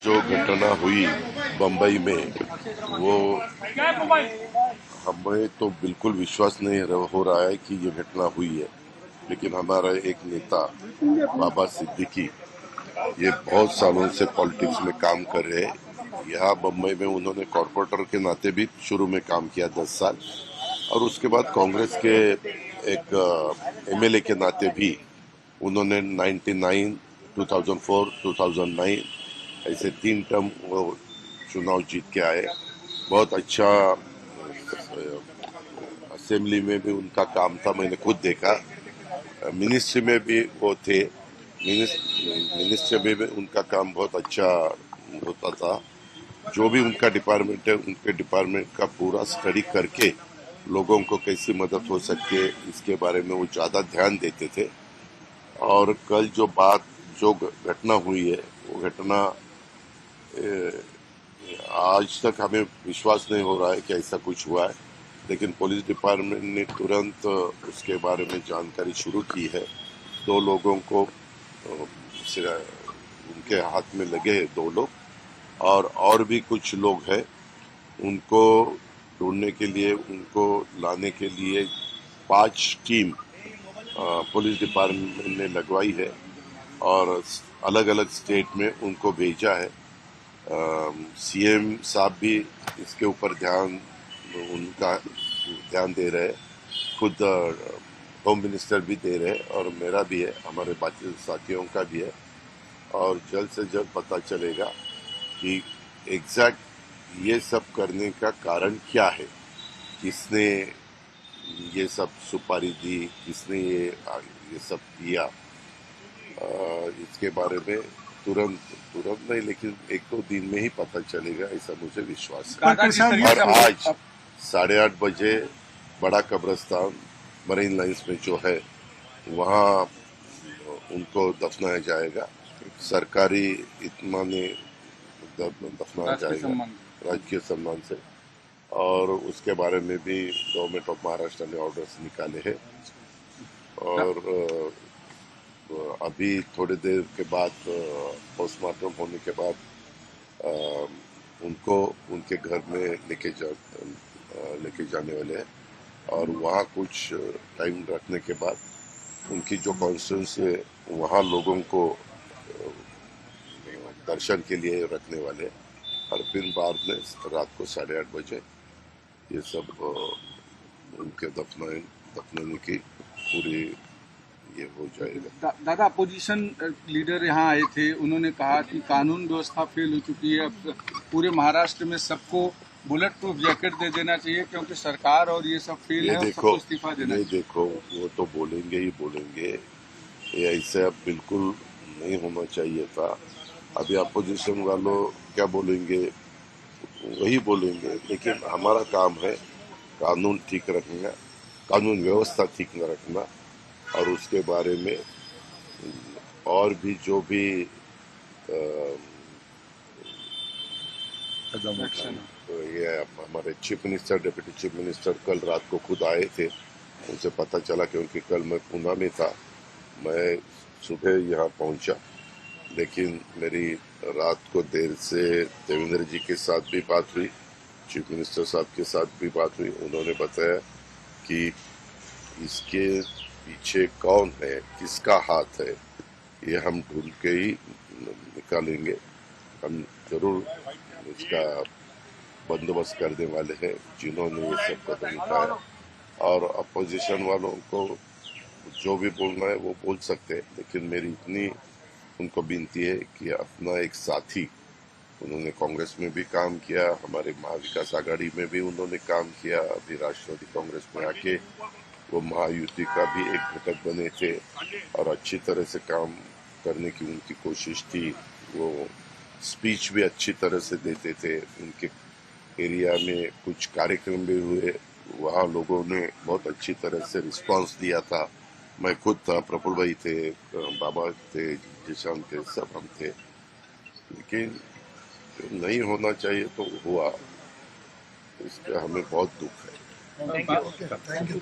जो घटना हुई बम्बई में, वो हमें तो बिल्कुल विश्वास नहीं हो रहा है कि ये घटना हुई है। लेकिन हमारा एक नेता बाबा सिद्दीकी, ये बहुत सालों से पॉलिटिक्स में काम कर रहे हैं। यहाँ बम्बई में उन्होंने कॉर्पोरेटर के नाते भी शुरू में काम किया 10 साल, और उसके बाद कांग्रेस के एक एमएलए के नाते भी उन्होंने 99, 2004, 2009 ऐसे 3 टर्म वो चुनाव जीत के आए। बहुत अच्छा असेंबली में भी उनका काम था, मैंने खुद देखा। मिनिस्ट्री में भी वो थे, मिनिस्ट्री में भी उनका काम बहुत अच्छा होता था। जो भी उनका डिपार्टमेंट है, उनके डिपार्टमेंट का पूरा स्टडी करके लोगों को कैसी मदद हो सकती है इसके बारे में वो ज़्यादा ध्यान देते थे। और कल जो घटना हुई है, वो घटना आज तक हमें विश्वास नहीं हो रहा है कि ऐसा कुछ हुआ है। लेकिन पुलिस डिपार्टमेंट ने तुरंत उसके बारे में जानकारी शुरू की है। 2 लोगों को उनके हाथ में लगे हैं, 2 लोग, और भी कुछ लोग हैं। उनको ढूंढने के लिए, उनको लाने के लिए 5 टीम पुलिस डिपार्टमेंट ने लगवाई है और अलग अलग स्टेट में उनको भेजा है। सीएम साहब भी इसके ऊपर उनका ध्यान दे रहे हैं, खुद होम मिनिस्टर भी दे रहे हैं, और मेरा भी है, हमारे बाकी साथियों का भी है। और जल्द से जल्द पता चलेगा कि एग्जैक्ट ये सब करने का कारण क्या है, किसने ये सब सुपारी दी, किसने ये सब किया। इसके बारे में तुरंत तुरंत नहीं, लेकिन 1-2 दिन में ही पता चलेगा, ऐसा मुझे विश्वास है। और आज 8:30 बजे बड़ा कब्रिस्तान मरीन लाइन्स में जो है, वहाँ उनको दफनाया जाएगा। सरकारी इत्मीनान में दफनाया जाएगा, राजकीय सम्मान से। और उसके बारे में भी गवर्नमेंट ऑफ महाराष्ट्र ने ऑर्डर्स निकाले हैं। और अभी थोड़ी देर के बाद पोस्टमार्टम होने के बाद उनको उनके घर में लेके जाने वाले हैं। और वहाँ कुछ टाइम रखने के बाद उनकी जो कॉन्स्टिट्यूंसी है, वहाँ लोगों को दर्शन के लिए रखने वाले हैं। और फिर बाद में रात को 8:30 बजे ये सब उनके दफनाने की पूरी ये हो जाएगा। दादा, अपोजिशन लीडर यहाँ आए थे, उन्होंने कहा कि कानून व्यवस्था फेल हो चुकी है। अब पूरे महाराष्ट्र में सबको बुलेट प्रूफ जैकेट दे देना चाहिए, क्योंकि सरकार और ये सब फेल है, और सबको इस्तीफा देना चाहिए। देखो, वो तो बोलेंगे ही बोलेंगे, ये ऐसे अब बिल्कुल नहीं होना चाहिए था। अभी अपोजिशन वालों क्या बोलेंगे, वही बोलेंगे। लेकिन हमारा काम है कानून ठीक रखना, कानून व्यवस्था ठीक न रखना, और उसके बारे में और भी जो भी ये हमारे chief minister, deputy chief minister कल रात को खुद आए थे। उनसे पता चला, क्योंकि कल मैं पूना में था, मैं सुबह यहाँ पहुंचा। लेकिन मेरी रात को देर से देवेंद्र जी के साथ भी बात हुई, चीफ मिनिस्टर साहब के साथ भी बात हुई। उन्होंने बताया कि इसके पीछे कौन है, किसका हाथ है, ये हम ढूंढ के ही निकालेंगे। हम जरूर इसका बंदोबस्त करने वाले हैं जिन्होंने ये सब कदम उठाया। और अपोजिशन वालों को जो भी बोलना है वो बोल सकते हैं, लेकिन मेरी इतनी उनको विनती है कि अपना एक साथी, उन्होंने कांग्रेस में भी काम किया, हमारे महाविकास आघाड़ी में भी उन्होंने काम किया, अभी राष्ट्रवादी कांग्रेस में आके वो महायुति का भी एक घटक बने थे, और अच्छी तरह से काम करने की उनकी कोशिश थी। वो स्पीच भी अच्छी तरह से देते थे। उनके एरिया में कुछ कार्यक्रम भी हुए, वहाँ लोगों ने बहुत अच्छी तरह से रिस्पांस दिया था। मैं खुद था, प्रफुल्ल भाई थे, बाबा थे, जिशान थे, सब हम थे। लेकिन नहीं होना चाहिए तो हुआ, इसका हमें बहुत दुख है। Thank you.